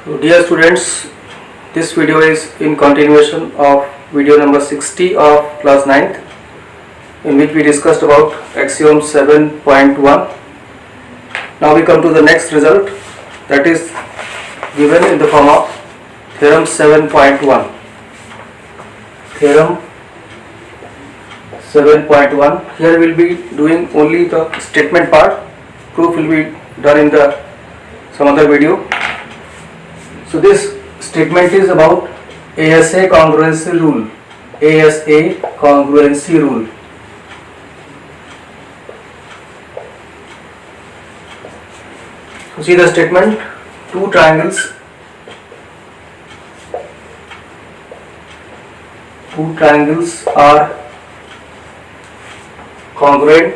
So dear students, this video is in continuation of video number 60 of class 9th, in which we discussed about axiom 7.1. Now we come to the next result, that is given in the form of theorem 7.1. Theorem 7.1. Here we will be doing only the statement part. Proof will be done in the some other video. So this statement is about ASA congruency rule. ASA congruency rule. So see the statement: two triangles are congruent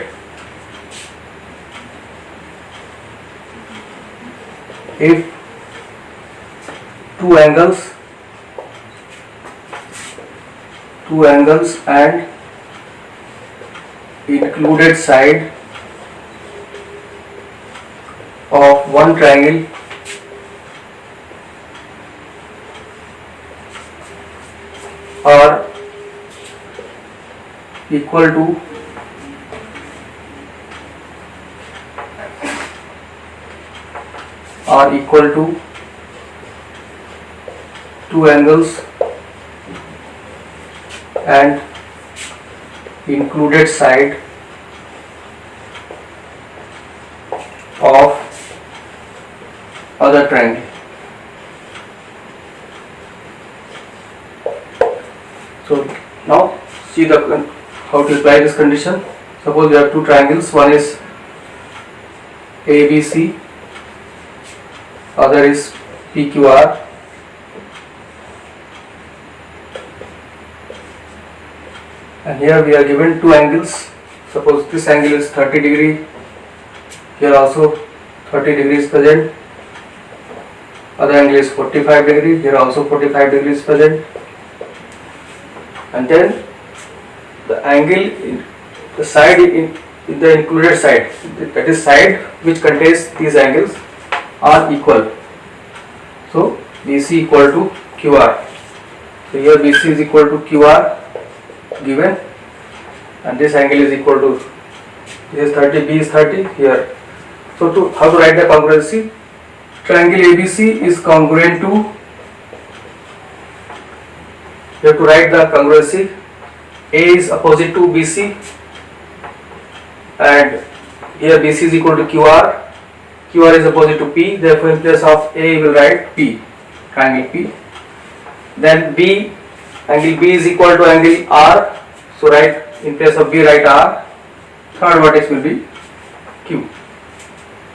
if two angles and included side of one triangle are equal to two angles and included side of other triangle. So now see how to apply this condition. Suppose we have two triangles, one is ABC, other is PQR. And here we are given two angles. Suppose this angle is 30 degree, here also 30 degrees present, other angle is 45 degree, here also 45 degrees present, and then the angle in the side in the included side, that is side which contains these angles, are equal. So BC equal to QR. So here BC is equal to QR given, and this angle is equal to, this is 30, B is 30 here. So how to write the congruency? Triangle ABC is congruent to, you have to write the congruency. A is opposite to BC, and here BC is equal to QR. QR is opposite to P, therefore in place of A you will write P, triangle P. Then B, angle B is equal to angle R, so write in place of B write R. Third vertex will be Q.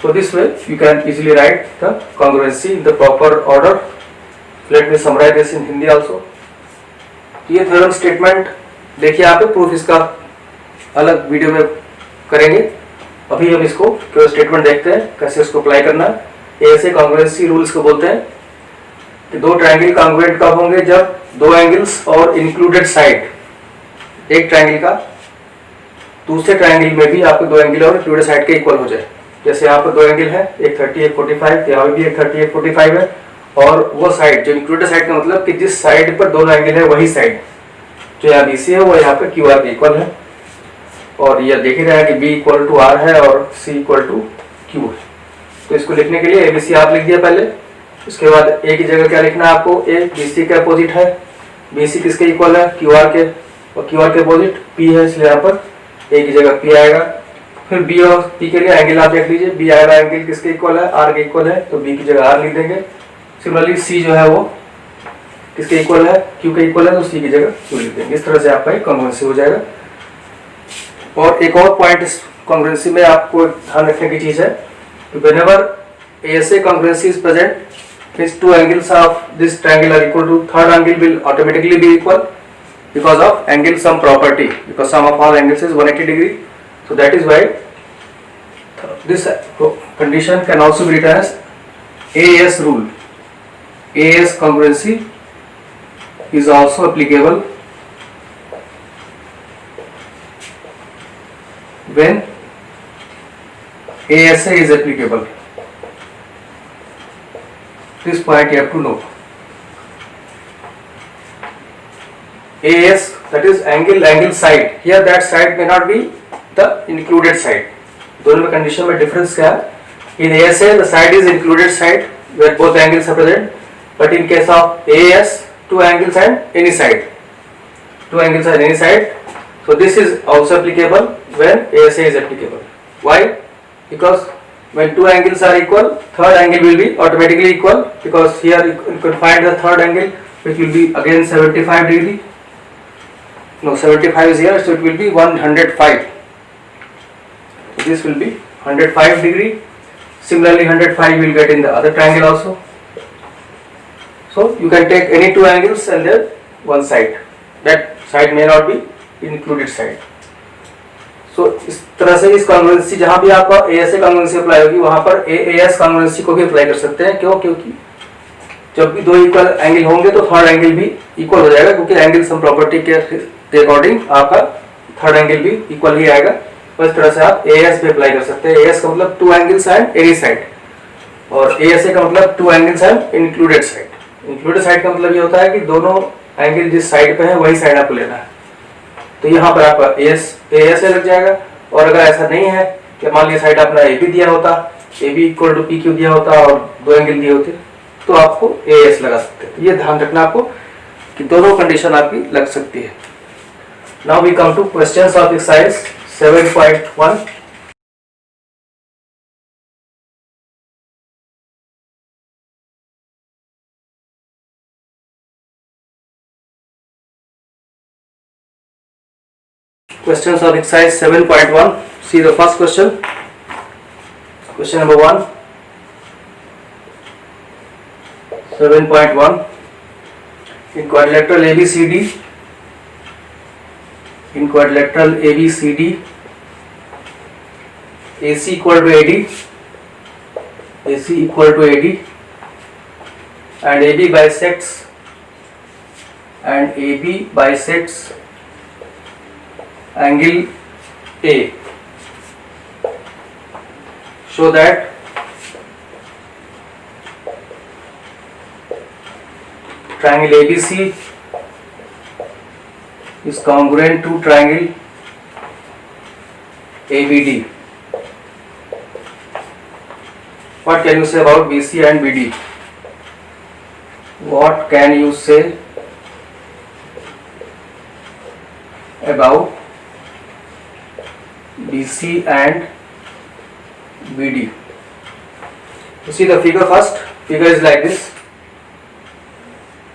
So this way you can easily write the congruency in the proper order. Let me summarize this in Hindi also. ये theorem statement देखिए आप, proof इसका अलग video में करेंगे. अभी हम इसको केवल स्टेटमेंट देखते हैं कैसे इसको अप्लाई करना है. ऐसे कॉन्ग्रुएंसी रूल्स को बोलते हैं कि दो ट्रायंगल कॉन्ग्रुएंट कब होंगे? जब दो एंगल्स और इंक्लूडेड साइड, एक ट्रायंगल का दूसरे ट्रायंगल में भी आपके दो एंगल और इंक्लूडेड साइड के इक्वल हो जाए. जैसे यहाँ पर दो एंगल है, एक 30 एक 45, यहाँ भी एक 30 एक 45 है, और वो साइड जो इंक्लूडेड साइड का मतलब कि जिस साइड पर दोनों एंगल है वही साइड जो यहाँ BC है वो यहाँ पे QR के इक्वल है. और यह देख ही रहा है कि B इक्वल टू R है और C इक्वल टू Q है. तो इसको लिखने के लिए ABC आप लिख दिया पहले. उसके बाद A की जगह क्या लिखना है आपको? A BC के अपोजिट है, BC किसके इक्वल है? QR के, और QR के अपोजिट P है, इसलिए यहाँ पर A की जगह P आएगा. फिर B और P के लिए एंगल आप देख लीजिए. B आएगा एंगल किसके इक्वल है? R के इक्वल है, तो B की जगह R लिख देंगे. सिमिलरली C जो है वो किसके इक्वल है? Q के इक्वल है, तो C की जगह Q लिख देंगे. इस तरह से आपका एक कॉन्ग्रुएंसी हो जाएगा. और एक और पॉइंट इस कॉन्ग्रुएंसी में आपको ध्यान रखने की चीज है कि whenever ASA congruency is present, means two angles of this triangle are equal to, third angle will automatically be equal because of angle sum property, because sum of all angles is 180 degree. So that is why this condition can also be written as AS rule. AS congruency is also applicable when ASA is applicable. This point you have to know. AS, that is angle side. Here that side may not be the included side. दोनों में condition में difference क्या है? In ASA the side is included side where both angles are present, but in case of AS, two angles and any side. Two angles and any side. So this is also applicable when ASA is applicable. Why? Because when two angles are equal, third angle will be automatically equal, because here you can find the third angle which will be again 75 degree. No, 75 is here, so it will be 105. So this will be 105 degree. Similarly 105 you will get in the other triangle also. So you can take any two angles and then one side. That side may not be included side. So इस तरह से इस congruency जहाँ भी आपका ASA congruency apply होगी वहाँ पर AAS कॉन्ग्रुएंसी को भी अप्लाई कर सकते हैं. क्यों? क्योंकि जब भी दो इक्वल एंगल होंगे तो थर्ड एंगल भी इक्वल हो जाएगा, क्योंकि एंगल सम प्रॉपर्टी के अकॉर्डिंग आपका थर्ड एंगल भी इक्वल ही आएगा. तो इस तरह से आप AS भी अप्लाई कर सकते हैं. AS का मतलब two angles and any side, और ASA का मतलब two angles and included side. Included side का मतलब ये होता है कि दोनों एंगल जिस साइड पे है वही साइड आपको लेना है. तो यहाँ पर आपका ASA लग जाएगा. और अगर ऐसा नहीं है कि मान लीजिए साइड अपना AB दिया होता, AB इक्वल टू PQ दिया होता और दो एंगल दिए होते, तो आपको AS लगा सकते हैं. ये ध्यान रखना आपको कि दोनों कंडीशन आपकी लग सकती है. Now we come to questions of exercise 7.1. Questions of exercise 7.1. See the first question. Question number 1. 7.1. In quadrilateral ABCD, AC equal to AD, and AB bisects angle A. Show that triangle ABC is congruent to triangle ABD. What can you say about BC and BD? What can you say about BC and BD? You see the figure first. Figure is like this.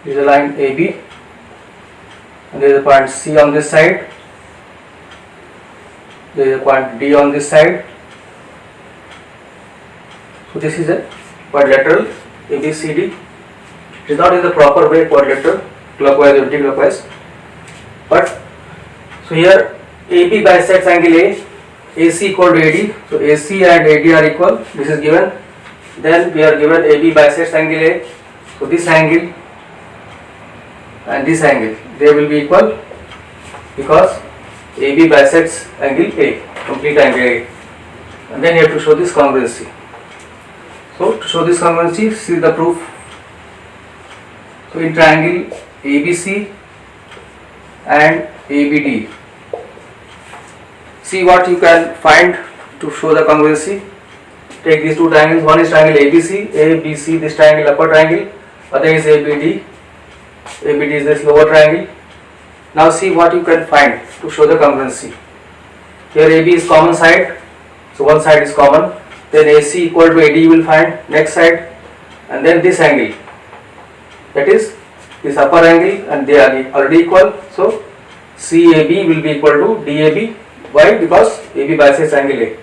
This is a line AB, and there is a point C on this side. There is a point D on this side. So this is a quadrilateral ABCD. It is not in the proper way quadrilateral, clockwise or anti-clockwise, but so here AB bisects angle A, AC equal to AD, so AC and AD are equal, this is given. Then we are given AB bisects angle A, so this angle and this angle, they will be equal because AB bisects angle A, complete angle A. And then you have to show this congruency. So to show this congruency, see the proof. So in triangle ABC and ABD, see what you can find to show the congruency. Take these two triangles. One is triangle ABC, this triangle upper triangle. Other is ABD. ABD is this lower triangle. Now see what you can find to show the congruency. Here AB is common side, so one side is common. Then AC equal to AD you will find next side, and then this angle, that is this upper angle, and they are already equal. So CAB will be equal to DAB. Why? Because AB bisects angle A.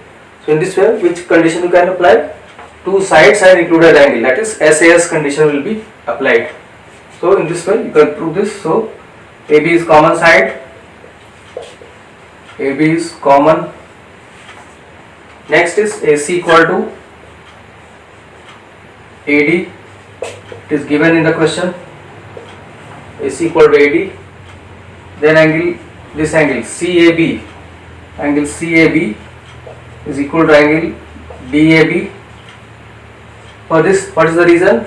So in this way, which condition you can apply? Two sides are included angle, that is SAS condition will be applied. So in this way you can prove this. So AB is common side, AB is common. Next is AC equal to AD, it is given in the question, AC equal to AD. Then angle, this angle CAB, angle CAB is equal to angle DAB. For this, what is the reason?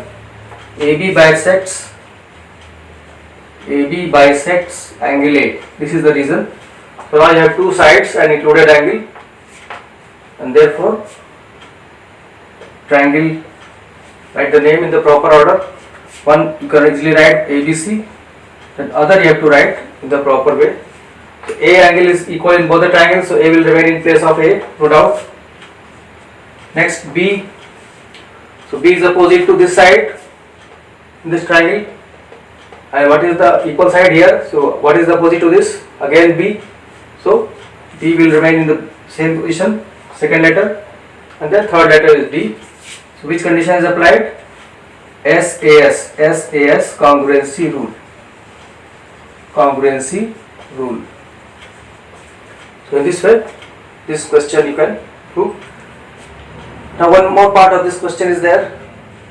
AB bisects angle A. This is the reason. So now I have two sides and included angle, and therefore triangle, write the name in the proper order. One you can easily write ABC, then other you have to write in the proper way. So A angle is equal in both the triangles, so A will remain in place of A, no doubt. Next B, so B is opposite to this side in this triangle, and what is the equal side here? So what is the opposite to this? Again B, so B will remain in the same position, second letter, and then third letter is D. So which condition is applied? SAS congruency rule. So in this way, this question you can prove. Now one more part of this question is there,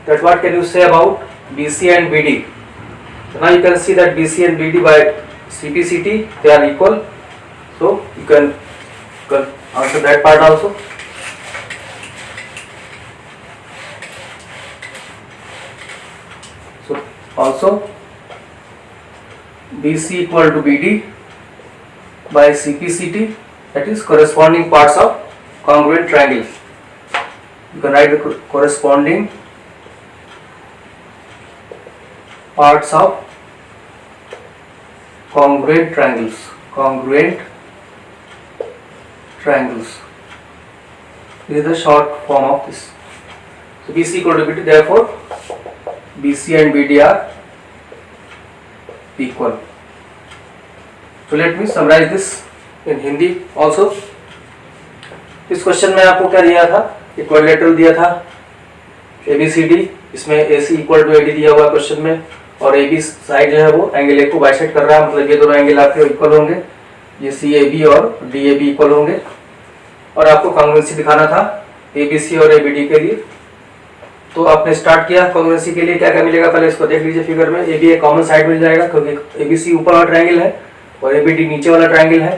that what can you say about BC and BD? So now you can see that BC and BD by CPCT, they are equal. So you can answer that part also. So also BC equal to BD by CPCT, that is corresponding parts of congruent triangles. You can write the corresponding parts of congruent triangles. This is the short form of this. So BC equal to BD, therefore BC and BD are equal. So let me summarize this in Hindi also. इस question में आपको क्या दिया था? Equilateral दिया था ABCD, इसमें AC equal to AD दिया हुआ क्वेश्चन में, और AB साइड जो है वो एंगल A को बाइसेक्ट कर रहा है, मतलब ये दोनों एंगल आपके इक्वल होंगे, ये CAB और DAB इक्वल होंगे, और आपको कॉन्ग्रुएंसी दिखाना था ABC और ABD के लिए। तो आपने स्टार्ट किया कॉन्ग्रुएंसी के लिए, क्या क्या मिलेगा पहले इसको देख लीजिए फिगर में। AB एक कॉमन साइड मिल जाएगा क्योंकि ABC ऊपर वाला ट्रायंगल है और ABD नीचे वाला ट्रायंगल है,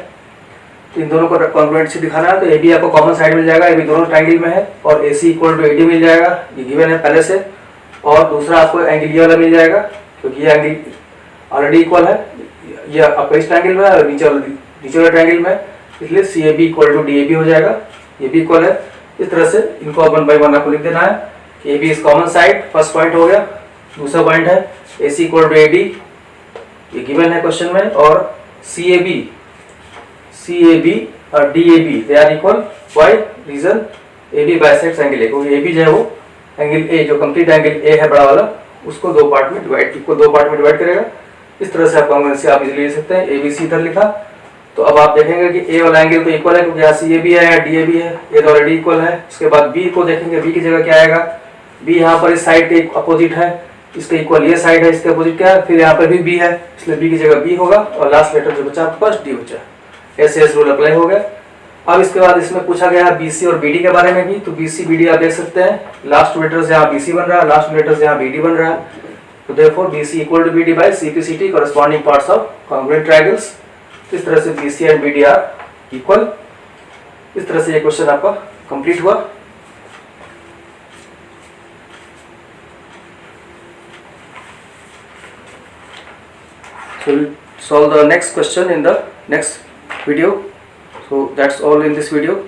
तो इन दोनों को कॉन्ग्रुएंसी दिखाना है। तो AB आपको कॉमन साइड मिल जाएगा, AB दोनों ट्रायंगल में है, और AC इक्वल टू AD मिल जाएगा, ये गिवन है पहले से, और दूसरा आपको एंगल ये वाला मिल जाएगा क्योंकि ये एंगल ऑलरेडी इक्वल है, ये आपका इस ट्रायंगल में है और नीचे वाला ट्रायंगल में, इसलिए CAB इक्वल टू DAB हो जाएगा, ये भी इक्वल है। इस तरह से इनको 1 बाय 1 आपको लिख देना है कि AB is common side, first point हो गया। दूसरा पॉइंट है AC इक्वल टू AD, ये गिवन है क्वेश्चन में, और CAB और DAB they are equal. Why reason? AB bisects angle A, क्योंकि AB जो है वो एंगल A, जो कंप्लीट एंगल A है बड़ा वाला, उसको दो पार्ट में डिवाइड करेगा। इस तरह से आप कॉन्ग्रुएंसी आप इजीली ले सकते हैं। ABC इधर लिखा, तो अब आप देखेंगे कि A वाला एंगल तो इक्वल है क्योंकि यहाँ CAB है या DAB है, ये तो ऑलरेडी इक्वल है। उसके बाद B को देखेंगे, B की जगह क्या आएगा? B यहाँ पर इस साइड के अपोजिट है, इसके इक्वल ये साइड है, इसके अपोजिट क्या है? फिर यहाँ पर भी B है, इसलिए B की जगह B होगा, और लास्ट लेटर जो बचा आपके पास D बचा। SAS रूल अप्लाई हो गया। अब इसके बाद इसमें पूछा गया BC और BD के बारे में भी, तो BC BD आप देख सकते हैं, लास्ट लेटर्स यहाँ BC बन रहा है, लास्ट लेटर्स यहाँ BD बन रहा है, तो therefore BC equal to BD by CPCT corresponding parts of congruent triangles। इस तरह से BC and BD are equal. इस तरह से ये क्वेश्चन आपका कंप्लीट हुआ। So we'll solve the next question in the next video. So that's all in this video.